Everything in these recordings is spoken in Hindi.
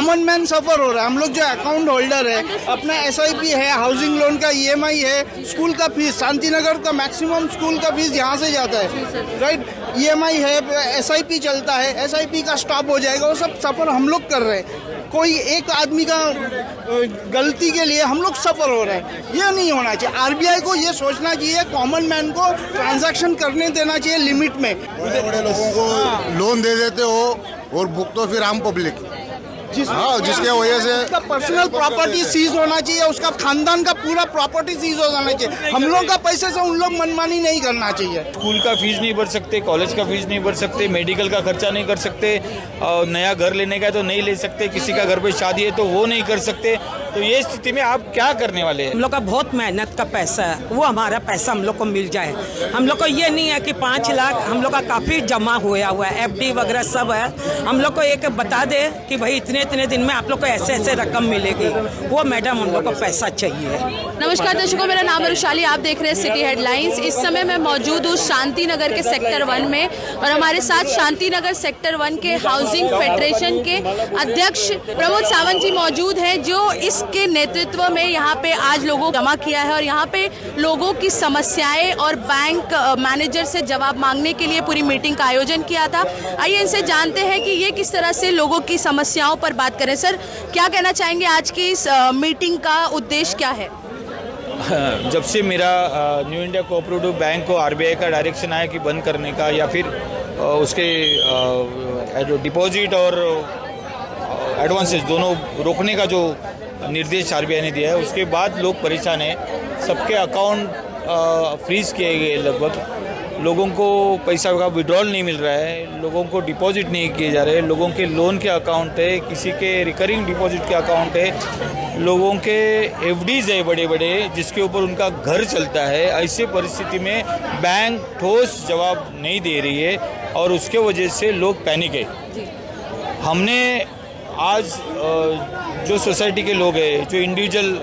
कॉमन मैन सफर हो रहा है। हम लोग जो अकाउंट होल्डर है, अपना SIP है, हाउसिंग लोन का EMI है, स्कूल का फीस, शांतिनगर का मैक्सिमम स्कूल का फीस यहाँ से जाता है, राइट। EMI है, SIP चलता है, SIP का स्टॉप हो जाएगा, वो सब सफर हम लोग कर रहे हैं। कोई एक आदमी का गलती के लिए हम लोग सफर हो रहे हैं, ये नहीं होना चाहिए। RBI को ये सोचना चाहिए, कॉमन मैन को ट्रांजैक्शन करने देना चाहिए लिमिट में। बड़े बड़े लोगों को लोन दे देते हो और भुगतो फिर आम पब्लिक। जिसके वजह से उसका पर्सनल प्रॉपर्टी सीज होना चाहिए, उसका खानदान का पूरा प्रॉपर्टी सीज हो जाना चाहिए। हम लोग का पैसे से उन लोग मनमानी नहीं करना चाहिए। स्कूल का फीस नहीं भर सकते, कॉलेज का फीस नहीं भर सकते, मेडिकल का खर्चा नहीं कर सकते, नया घर लेने का है तो नहीं ले सकते, किसी का घर पे शादी है तो वो नहीं कर सकते। तो ये स्थिति में आप क्या करने वाले हैं? हम लोग का बहुत मेहनत का पैसा है, वो हमारा पैसा हम लोग को मिल जाए। हम लोग को ये नहीं है कि 5 लाख हम लोग का काफ़ी जमा हुआ है, FD वगैरह सब है। हम लोग को एक बता दे कि भाई इतने इतने दिन में आप लोग को ऐसे ऐसे रकम मिलेगी, वो मैडम हम लोग को पैसा चाहिए। नमस्कार दर्शकों, मेरा नाम है रुशाली, आप देख रहे हैं सिटी हेडलाइंस। इस समय मैं मौजूद हूँ शांति नगर के सेक्टर 1 में और हमारे साथ शांति नगर सेक्टर 1 के हाउसिंग फेडरेशन के अध्यक्ष प्रमोद सावंत जी मौजूद हैं, जो इसके नेतृत्व में यहाँ पे आज लोगों को जमा किया है और यहाँ पे लोगों की समस्याएं और बैंक मैनेजर से जवाब मांगने के लिए पूरी मीटिंग का आयोजन किया था। आइए इनसे जानते हैं कि ये किस तरह से लोगों की समस्याओं पर बात करें। सर, क्या कहना चाहेंगे, आज की इस मीटिंग का उद्देश्य क्या है? जब से मेरा न्यू इंडिया कोऑपरेटिव बैंक को RBI का डायरेक्शन आया कि बंद करने का या फिर उसके डिपॉजिट और एडवांसेस दोनों रोकने का जो निर्देश RBI ने दिया है, उसके बाद लोग परेशान हैं। सबके अकाउंट फ्रीज किए गए, लगभग लोगों को पैसा का विड्रॉल नहीं मिल रहा है, लोगों को डिपॉजिट नहीं किए जा रहे, लोगों के लोन के अकाउंट है, किसी के रिकरिंग डिपॉजिट के अकाउंट है, लोगों के FDs है बड़े बड़े जिसके ऊपर उनका घर चलता है। ऐसी परिस्थिति में बैंक ठोस जवाब नहीं दे रही है और उसके वजह से लोग पैनिक है। हमने आज जो सोसाइटी के लोग हैं, जो इंडिविजुअल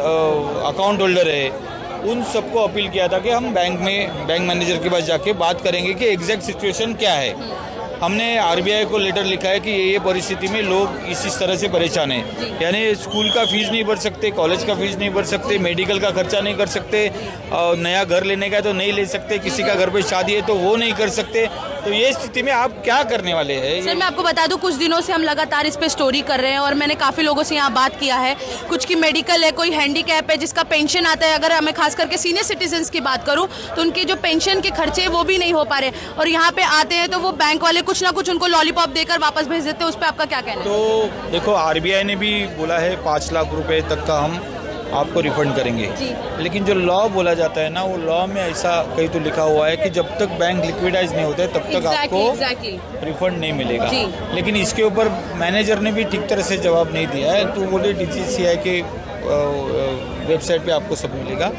अकाउंट होल्डर है, उन सबको अपील किया था कि हम बैंक मैनेजर के पास जाके बात करेंगे कि एग्जैक्ट सिचुएशन क्या है। हमने RBI को लेटर लिखा है कि ये परिस्थिति में लोग इस तरह से परेशान हैं, यानी स्कूल का फीस नहीं भर सकते, कॉलेज का फीस नहीं भर सकते, मेडिकल का खर्चा नहीं कर सकते, नया घर लेने का है तो नहीं ले सकते, किसी का घर पे शादी है तो वो नहीं कर सकते। तो ये स्थिति में आप क्या करने वाले हैं? सर, मैं आपको बता दूं, कुछ दिनों से हम लगातार इस पे स्टोरी कर रहे हैं और मैंने काफ़ी लोगों से यहाँ बात किया है। कुछ की मेडिकल है, कोई हैंडीकैप है, जिसका पेंशन आता है। अगर मैं खास करके सीनियर सिटीजन्स की बात करूँ तो उनके जो पेंशन के खर्चे वो भी नहीं हो पा रहे और यहाँ पे आते हैं तो वो बैंक वाले कुछ ना कुछ उनको लॉलीपॉप देकर वापस भेज देते हैं। उस पर आपका क्या कहना है? तो देखो, RBI ने भी बोला है 5 लाख रुपए तक का हम आपको रिफंड करेंगे, लेकिन जो लॉ बोला जाता है ना, वो लॉ में ऐसा कहीं तो लिखा हुआ है कि जब तक बैंक लिक्विडाइज नहीं होते तब तक आपको रिफंड नहीं मिलेगा। लेकिन इसके ऊपर मैनेजर ने भी ठीक तरह से जवाब नहीं दिया है। तो बोले DGCI के वेबसाइट पे आपको सब मिलेगा।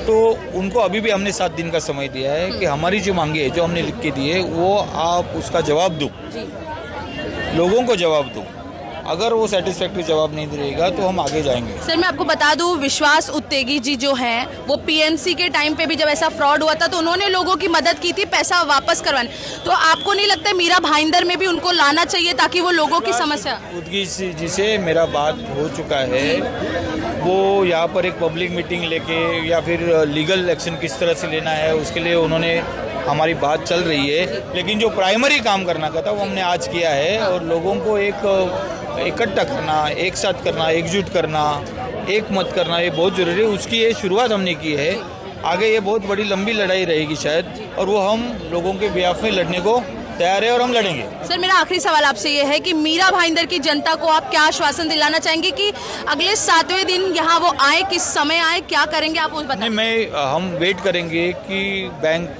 तो उनको अभी भी हमने 7 दिन का समय दिया है कि हमारी जो मांगे है, जो हमने लिख के दी है, वो आप उसका जवाब दो, लोगों को जवाब दो। अगर वो सेटिस्फैक्टरी जवाब नहीं देगा तो हम आगे जाएंगे। सर, मैं आपको बता दूं, विश्वास उत्तेगी जी जो हैं, वो PMC के टाइम पे भी जब ऐसा फ्रॉड हुआ था तो उन्होंने लोगों की मदद की थी पैसा वापस करवाने। तो आपको नहीं लगता मीरा भाईंदर में भी उनको लाना चाहिए ताकि वो लोगों की समस्या? उत्तेगी जी से मेरा बात हो चुका है, वो यहाँ पर एक पब्लिक मीटिंग लेके या फिर लीगल एक्शन किस तरह से लेना है उसके लिए उन्होंने, हमारी बात चल रही है। लेकिन जो प्राइमरी काम करना था वो हमने आज किया है और लोगों को एक इकट्ठा करना, एक साथ करना, एकजुट करना, एक मत करना, ये बहुत ज़रूरी है। उसकी ये शुरुआत हमने की है। आगे ये बहुत बड़ी लंबी लड़ाई रहेगी शायद, और वो हम लोगों के बिहाफ में लड़ने को तैयार है और हम लड़ेंगे। सर, मेरा आखिरी सवाल आपसे ये है कि मीरा भाईंदर की जनता को आप क्या आश्वासन दिलाना चाहेंगे कि अगले 7वें दिन यहाँ वो आए, किस समय आए, क्या करेंगे, आप उस बताएं। हम वेट करेंगे कि बैंक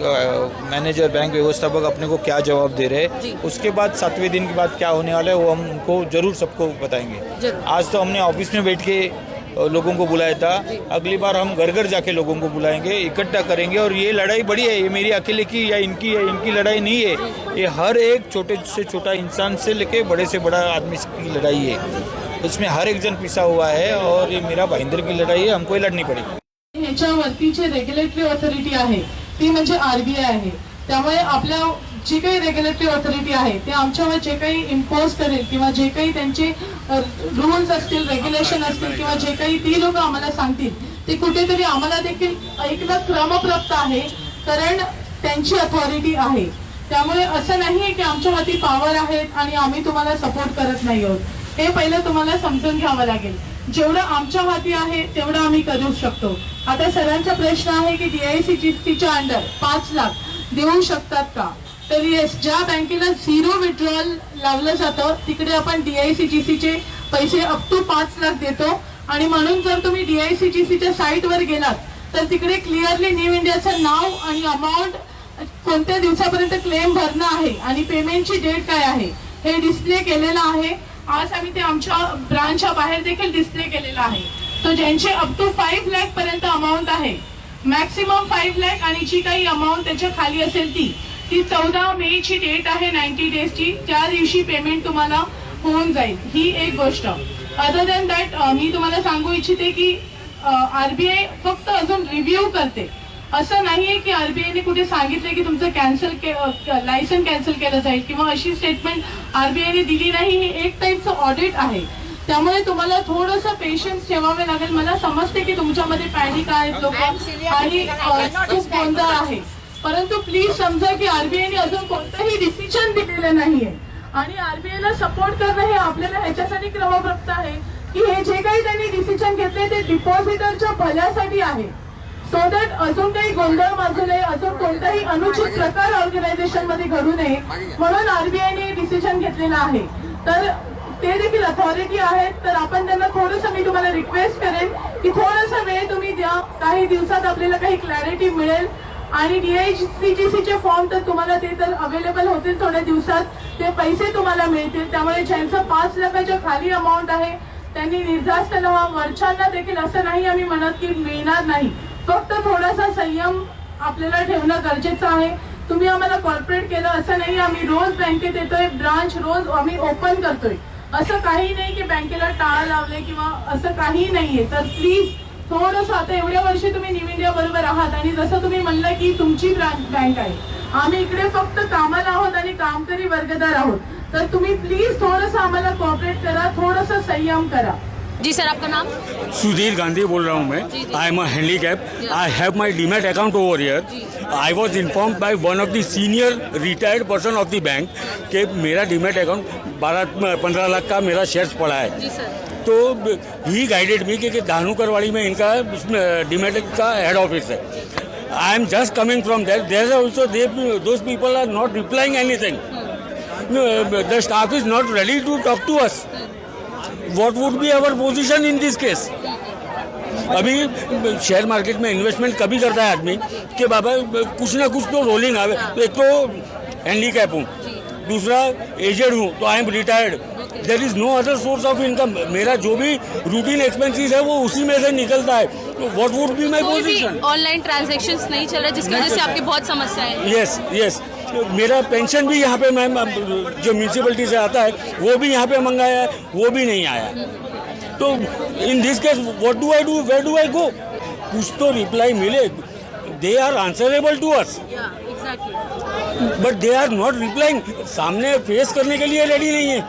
मैनेजर, बैंक व्यवस्थापक अपने को क्या जवाब दे रहे, उसके बाद 7वें दिन के बाद क्या होने वाला है वो हम उनको जरूर सबको बताएंगे। आज तो हमने ऑफिस में बैठ के लोगों को बुलाया था, अगली बार हम घर घर जाके लोगों को बुलाएंगे, इकट्ठा करेंगे। और ये लड़ाई बड़ी है, ये मेरी अकेले की या इनकी है, इनकी लड़ाई नहीं है, ये हर एक छोटे से छोटा इंसान से लेके बड़े से बड़ा आदमी की लड़ाई है। इसमें हर एक जन पिसा हुआ है और ये मीरा भाईंदर की लढाई आहे, हमको लढणी पडेल। ह्याच्यावरती जे रेग्युलेटरी ऑथॉरिटी आहे ती म्हणजे RBI आहे। त्यामुळे आपल्या जी काही रेग्युलेटरी ऑथॉरिटी आहे ते आमच्यावर जे काही इम्पोज करेल किंवा जे काही त्यांचे रूल्स असतील, रेग्युलेशन असतील किंवा जे काही ती लोक आम्हाला सांगतील ते कुठेतरी आम्हाला देखील ऐकणं क्रमप्राप्त आहे, कारण त्यांची अथॉरिटी आहे. त्यामुळे असं नाहीये की आमच्या हाती पॉवर आहेत आणि आम्ही तुम्हाला सपोर्ट करत नाही आहोत. हे पहिलं तुम्हाला समजून घ्यावं लागेल. जेवढं आमच्या हाती आहे तेवढं आम्ही करू शकतो. आता सरांचा प्रश्न आहे की DICGCच्या अंडर 5 लाख देऊ शकतात का? तर येस, ज्या बँकेला 0 विड्रॉल लावलं जातं तिकडे आपण DICGCचे पैसे अप टू 5 लाख देतो. आणि म्हणून जर तुम्ही DICGCच्या साईटवर गेलात तर तिकडे क्लिअरली न्यू इंडियाचं नाव आणि अमाऊंट, कोणत्या दिवसापर्यंत क्लेम भरणं आहे आणि पेमेंटची डेट काय आहे हे डिस्प्ले केलेलं आहे. आज आम्ही ते आमच्या ब्रांचच्या बाहेर देखील डिस्प्ले केलेलं आहे. तो ज्यांचे अप टू 5 लाख पर्यंत अमाऊंट आहे, मॅक्सिमम 5 लाख, आणि जी काही अमाऊंट त्याच्या खाली असेल ती 14 मेची डेट आहे 90 डेजची, त्या दिवशी पेमेंट तुम्हाला होऊन जाईल. ही एक गोष्ट. अदर दॅन दॅट मी तुम्हाला सांगू इच्छिते की RBI फक्त अजून रिव्ह्यू करते. असं नाहीये की RBIने कुठे सांगितले की तुमचं लायसन कॅन्सल केलं जाईल किंवा अशी स्टेटमेंट RBIने दिली नाही. हे एक टाईपचं ऑडिट आहे. त्यामुळे तुम्हाला थोडंसं पेशन्स ठेवावे लागेल. मला समजते की तुमच्यामध्ये पॅनिक आहेत लोक आणि खूप गोंधळ आहे, परंतु प्लीज समजा की RBIने अजून कोणतंही डिसिजन दिलेलं नाहीये आणि RBIला सपोर्ट करणं हे आपल्याला ह्याच्यासाठी क्रमप्राप्त आहे की हे जे काही त्यांनी डिसिजन घेतले ते डिपॉझिटरच्या भल्यासाठी आहे. सो दॅट अजून काही गोंधळ माजू नये, अजून कोणताही अनुचित प्रकार ऑर्गनायझेशन मध्ये घडू नये म्हणून RBIने डिसिजन घेतलेला आहे. तर ते देखील अथॉरिटी आहेत. तर आपण त्यांना थोडंसं, मी तुम्हाला रिक्वेस्ट करेन की थोडासा वेळ तुम्ही द्या. काही दिवसात आपल्याला काही क्लॅरिटी मिळेल आणि DICGCचे फॉर्म तर तुम्हाला ते तर अवेलेबल होतील थोड्या दिवसात, ते पैसे तुम्हाला मिळतील. त्यामुळे ज्यांचं 5 लाखाच्या खाली अमाऊंट आहे त्यांनी निर्धास्त राहा. वरच्यांना देखील असं नाही आम्ही म्हणत की मिळणार नाही, फक्त थोडासा संयम आपल्याला ठेवणं गरजेचं आहे. तुम्ही आम्हाला कॉर्पोरेट केलं असं नाही, आम्ही रोज बँकेत येतोय, ब्रांच रोज आम्ही ओपन करतोय. असं काही नाही की बँकेला टाळं लावले किंवा असं काही नाहीये. तर प्लीज थोडंसं, आता एवढ्या वर्षी तुम्ही न्यू इंडिया बरोबर आहात आणि जसं तुम्ही म्हणलं की तुमची बँक आहे, आम्ही इकडे फक्त कामाला आहोत आणि कामकरी वर्गदार आहोत. तर तुम्ही प्लीज थोडंसं आम्हाला कॉर्पोरेट करा, थोडंसं संयम करा. जी सर, आपका नाम? सुधीर गांधी बोल रहा हूँ मैं. I am a handicap. I have my demat account over here. I was informed by one of the senior retired person of the bank कि मेरा डीमैट अकाउंट 15 लाख का मेरा शेयर्स पड़ा है. जी सर. तो ही गाइडेड मी कि धानुकरवाड़ी में इनका डीमैट का हेड ऑफिस है. I am just coming from that. There also those people are not replying anything. The staff is not ready to talk to us. What would be our position in this case? अभी शेयर मार्केट में इन्वेस्टमेंट कभी करता है आदमी कि बाबा कुछ ना कुछ तो रोलिंग आवे. एक तो हैंडीकैप हूँ, दूसरा एजेड हूँ, तो I am retired. There is no other source of income. मेरा जो भी रूटीन एक्सपेंसेस है वो उसी में से निकलता है. तो what would be my position? Online transactions नहीं चल रहा जिसकी वजह से आपकी बहुत समस्याएं हैं. Yes yes. मेरा पेंशन भी यहाँ पे मैम जो म्यूनसिपलिटी से आता है वो भी यहाँ पे मंगाया है, वो भी नहीं आया. तो in this case what do I do, where do I go? कुछ तो रिप्लाई मिले. They are answerable to us but they are not replying. सामने फेस करने के लिए रेडी नहीं है.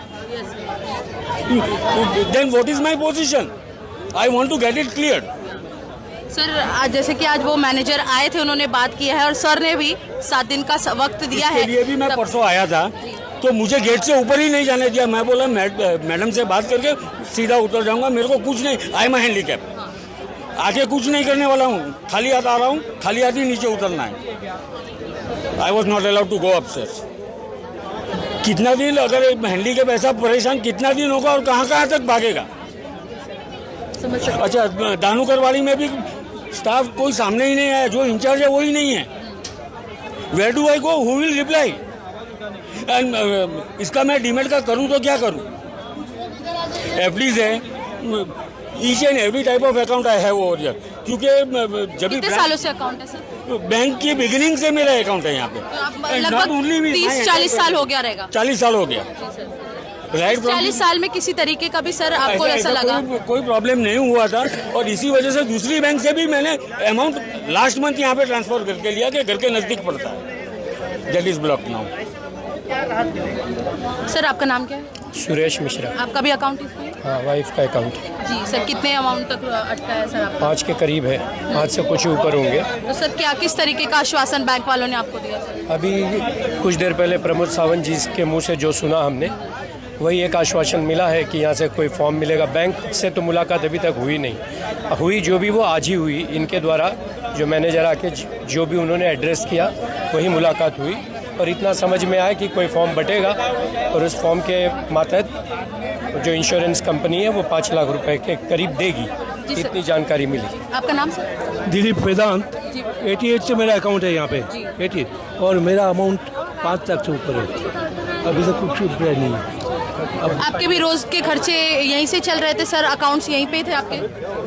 Then what is my position? I want to get it clear. Sir, आज जैसे कि आज वो मैनेजर आए थे, उन्होंने बात की है और सर ने भी 7 दिन का वक्त दिया है. इसके लिए भी मैं परसों आया था तो मुझे गेट से ऊपर ही नहीं जाने दिया. मैं बोला मैडम से बात करके सीधा उतर जाऊंगा. मेरे को कुछ नहीं, आई एम हैंडीकैप. आगे कुछ नहीं करने वाला हूँ. खाली हाथ आ रहा हूँ, खाली हाथ ही नीचे उतरना है. I was not allowed to go upstairs. कितना दिन, अगर हैंडीकैप ऐसा परेशान कितना दिन होगा और कहाँ कहाँ तक भागेगा? अच्छा, धानुकरवाड़ी में भी स्टाफ कोई सामने ही नहीं आया. जो इंचार्ज है वही नहीं है. Where do I go, who will reply? And इसका मैं डीमेट का करूँ तो क्या करूँ? एफडीज है, each and every type of account I have over here. क्योंकि जब भी कितने सालों से अकाउंट है सर? बैंक की बिगिनिंग से मेरा अकाउंट है यहाँ पे. तो आप लगभग 30-40 साल हो गया रहेगा. 40 साल हो गया. राइट. 40 साल में किसी तरीके का भी सर आपको ऐसा लगा? कोई प्रॉब्लम नहीं हुआ था. और इसी वजह से दूसरी बैंक से भी मैंने अमाउंट लास्ट मंथ यहाँ पे ट्रांसफर करके लिया कि घर के नज़दीक पड़ता है. That is block now. Sir, आपका नाम क्या है? सुरेश मिश्रा। आपका भी अकाउंट इसमें? हाँ, वाइफ का अकाउंट। जी सर, कितने अमाउंट तक अटका है सर आपका? 5 के करीब है, 5 से कुछ ऊपर होंगे। तो सर क्या किस तरीके का आश्वासन बैंक वालों ने आपको दिया सर? अभी कुछ देर पहले प्रमोद सावंत जी के मुंह से जो सुना हमने, वही एक आश्वासन मिला है कि यहाँ से कोई फॉर्म मिलेगा। बैंक से तो मुलाकात अभी तक हुई नहीं, हुई जो भी वो आज ही हुई। इनके द्वारा जो मैनेजर आके जो भी उन्होंने एड्रेस किया वही मुलाकात हुई, और इतना समझ में आया कि कोई फॉर्म बटेगा और उस फॉर्म के मातहत जो इंश्योरेंस कंपनी है वो 5 लाख रुपए के करीब देगी, इतनी जानकारी मिली। आपका नाम सर? दिलीप वेदांत। 88 से मेरा अकाउंट है यहाँ पे, 88, और मेरा अमाउंट 5 लाख से ऊपर है। अभी तक कुछ रुपया नहीं है। आपके भी रोज के खर्चे यहीं से चल रहे थे सर? अकाउंट्स यहीं पे थे आपके?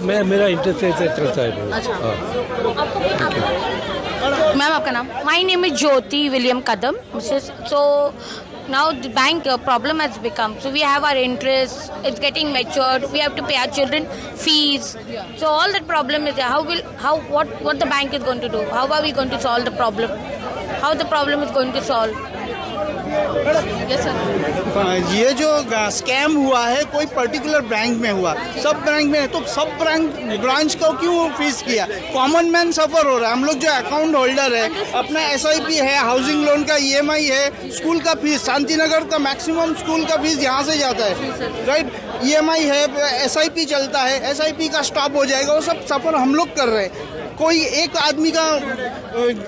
मेरा इंटरेस्ट रेट चलता है। अच्छा। मैम आपका नाम? My name is Jyoti William Kadam. So now the bank problem has become. So we have our interest. It's getting matured. We have to pay our children fees. So all that problem is there. What the bank is going to do? How are we going to solve the problem? How the problem is going to solve? Yes sir. ये जो स्कैम हुआ है कोई पर्टिकुलर बैंक में हुआ, सब बैंक में है, तो सब ब्रांच को क्यों फीस किया? कॉमन मैन सफर हो रहा है। हम लोग जो अकाउंट होल्डर है, अपना SIP है, हाउसिंग लोन का EMI है, स्कूल का फीस, शांतिनगर का मैक्सिमम स्कूल का फीस यहाँ से जाता है, राइट? EMI है, SIP चलता है, SIP का स्टॉप हो जाएगा, वो सब सफर हम लोग कर रहे हैं। कोई एक आदमी का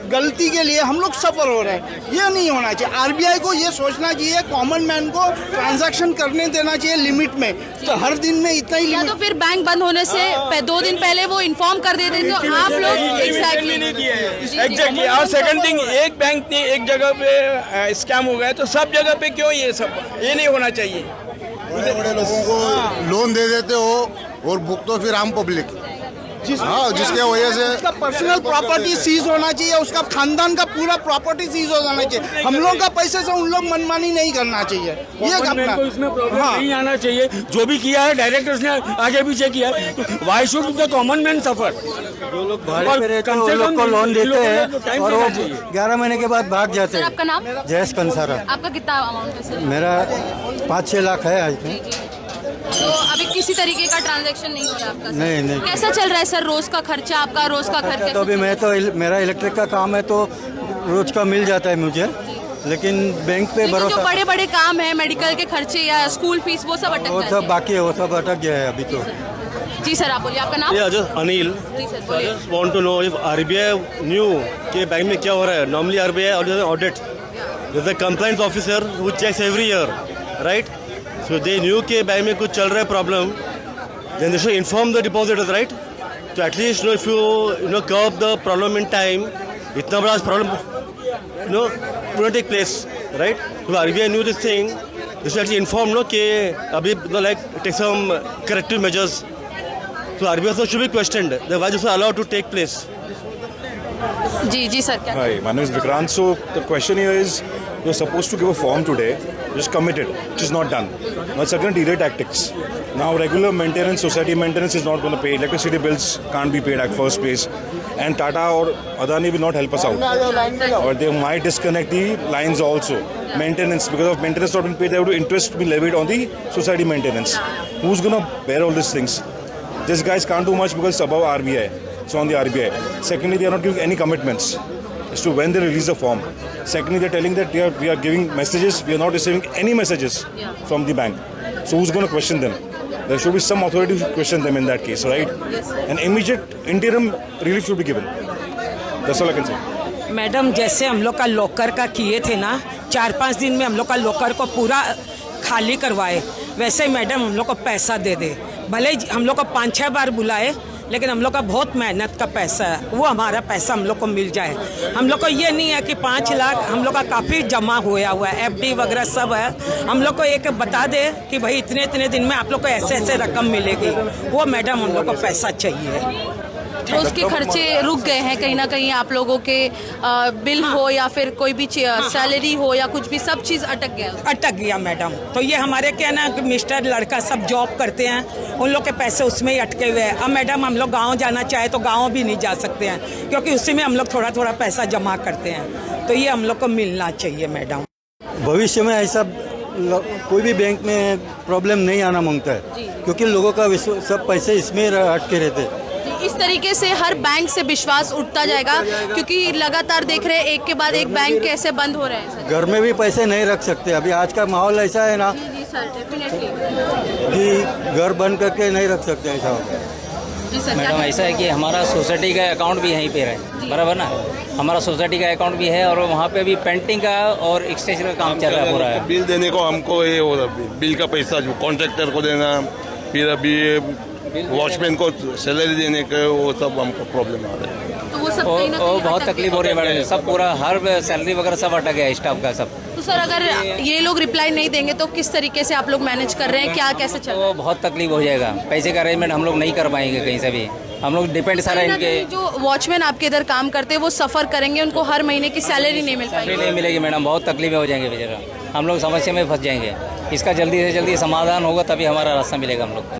गलती के लिए हम लोग सफर हो रहे हैं, ये नहीं होना चाहिए। RBI को ये सोचना चाहिए, कॉमन मैन को ट्रांजैक्शन करने देना चाहिए लिमिट में। तो हर दिन में इतना ही या तो फिर बैंक बंद होने से 2 दिन पहले वो इन्फॉर्म कर देते तो आप लोग एग्जैक्टली। और सेकंड थिंग, एक बैंक ने एक जगह पे स्कैम हो गया तो सब जगह पे क्यों ये सब? ये नहीं होना चाहिए। बड़े बड़े लोगों को लोन दे देते हो और भुगतो फिर आम पब्लिक। हाँ, जिसके वजह से उसका पर्सनल प्रॉपर्टी सीज होना चाहिए, उसका खानदान का पूरा प्रॉपर्टी सीज हो जाना चाहिए। हम लोग का पैसे से उन लोग मनमानी नहीं करना चाहिए। ये अपना इसमें प्रॉब्लम नहीं आना चाहिए। जो भी किया है डायरेक्टर्स ने आगे पीछे किया है, why should the common man suffer? जो लोग भाड़े पे रहते हैं वो लोग को लोन देते हैं और वो 11 महीने के बाद भाग जाते सर हैं। आपका नाम? जयेश कंसारा। आपका कितना अमाउंट है सर? मेरा 5-6 लाख है आज में। तो अभी किसी तरीके का ट्रांजैक्शन नहीं हुआ आपका? नहीं। कैसा चल रहा है सर रोज का खर्चा आपका? रोज का खर्चा तो अभी मेरा इलेक्ट्रिक का काम है तो रोज का मिल जाता है मुझे, लेकिन बैंक पे भरोसा। जो बड़े बड़े काम है, मेडिकल के खर्चे या स्कूल फीस, वो सब अटक वो सब बाकी है, वो सब अटक गया है अभी तो। जी सर आप बोलिए, आपका नाम? अनिल। जी सर बोलिए। Want to know if RBI new के बैंक में क्या हो रहा है। Normally RBI audit the compliance officer who checks every year, right? So they knew कि बैंक में कुछ चल रहा है problem, then they should inform the depositors, right? So at least if you curb the problem in time, इतना बड़ा problem will not take place, right? So RBI knew this thing, they should actually inform कि अभी like take some corrective measures. So RBI also should be questioned. Then why this was allowed to take place? जी सर क्या? Hi, my name is Vikrant. So the question here is, you're supposed to give a form today, just commit it, which is not done. Now it's again delay tactics. Now regular maintenance, society maintenance is not going to pay. Electricity bills can't be paid at first place, and Tata or Adani will not help us out. Or they might disconnect the lines also. Maintenance, because of maintenance not being paid, they have to interest be levied on the society maintenance. Who's going to bear all these things? These guys can't do much because it's above RBI. It's on the RBI. Secondly, they are not giving any commitments as to when they release the form. Secondly, they're telling that we are giving messages. We are not receiving any messages from the bank. So who's going to question them? There should be some authority to question them in that case, right? An immediate interim relief should be given. That's all I can say. Madam जैसे हम लोग का लॉकर का किए थे ना, 4-5 दिन में हम लोग का लॉकर को पूरा खाली करवाए, वैसे ही मैडम हम लोग को पैसा दे दे। भले ही हम लोग को 5-6 बार बुलाए, लेकिन हम लोग का बहुत मेहनत का पैसा है, वो हमारा पैसा हम लोग को मिल जाए। हम लोग को ये नहीं है कि 5 लाख हम लोग का काफ़ी जमा होया हुआ है, FD वगैरह सब है। हम लोग को एक बता दे कि भाई इतने दिन में आप लोग को ऐसे रकम मिलेगी, वो मैडम हम लोग को पैसा चाहिए। रोज के खर्चे रुक गए हैं कहीं ना कहीं, आप लोगों के बिल हो या फिर कोई भी सैलरी हो या कुछ भी, सब चीज़ अटक गया मैडम। तो ये हमारे क्या ना मिस्टर लड़का सब जॉब करते हैं, उन लोग के पैसे उसमें ही अटके हुए हैं। अब मैडम हम लोग गांव जाना चाहे तो गांव भी नहीं जा सकते हैं, क्योंकि उसी में हम लोग थोड़ा पैसा जमा करते हैं। तो ये हम लोग को मिलना चाहिए मैडम। भविष्य में ऐसा कोई भी बैंक में प्रॉब्लम नहीं आना मांगता है, क्योंकि लोगों का सब पैसे इसमें अटके रहते हैं। इस तरीके से हर बैंक से विश्वास उठता जाएगा, क्योंकि लगातार देख रहे हैं एक के बाद एक बैंक कैसे बंद हो रहे हैं सर। घर में भी पैसे नहीं रख सकते, अभी आज का माहौल ऐसा है ना जी सर, डेफिनेटली कि घर बंद करके नहीं रख सकते ऐसा हो गया। जी सर, मैडम ऐसा है कि हमारा सोसाइटी का अकाउंट भी यहीं पे है, बराबर ना। हमारा सोसाइटी का अकाउंट भी है और वहाँ पे भी पेंटिंग का और एक्सटेंशन का काम चल रहा है पूरा है। बिल देने को हमको ये हो रहा, बिल का पैसा जो कॉन्ट्रैक्टर को देना, फिर अभी वॉचमैन को सैलरी देने का, वो सब हमको प्रॉब्लम आ रहा है। तो वो सब कहीं ना कहीं बहुत तकलीफ हो रही है मैडम, सब पूरा हर सैलरी वगैरह सब अटक गया स्टाफ का सब। तो सर अगर ये लोग रिप्लाई नहीं देंगे तो किस तरीके से आप लोग मैनेज कर रहे हैं, क्या कैसे चल रहा है? तो बहुत तकलीफ हो जाएगा, पैसे का अरेंजमेंट हम लोग नहीं कर पाएंगे कहीं से भी, हम लोग डिपेंड सारा इनके। जो वॉचमैन आपके इधर काम करते हैं वो सफ़र करेंगे, उनको हर महीने की सैलरी नहीं मिल पाएगी। नहीं मिलेगी मैडम, बहुत तकलीफें हो जाएंगे बेचारा, हम लोग समस्या में फंस जाएंगे। इसका जल्दी से जल्दी समाधान होगा तभी हमारा रास्ता मिलेगा हम लोग को।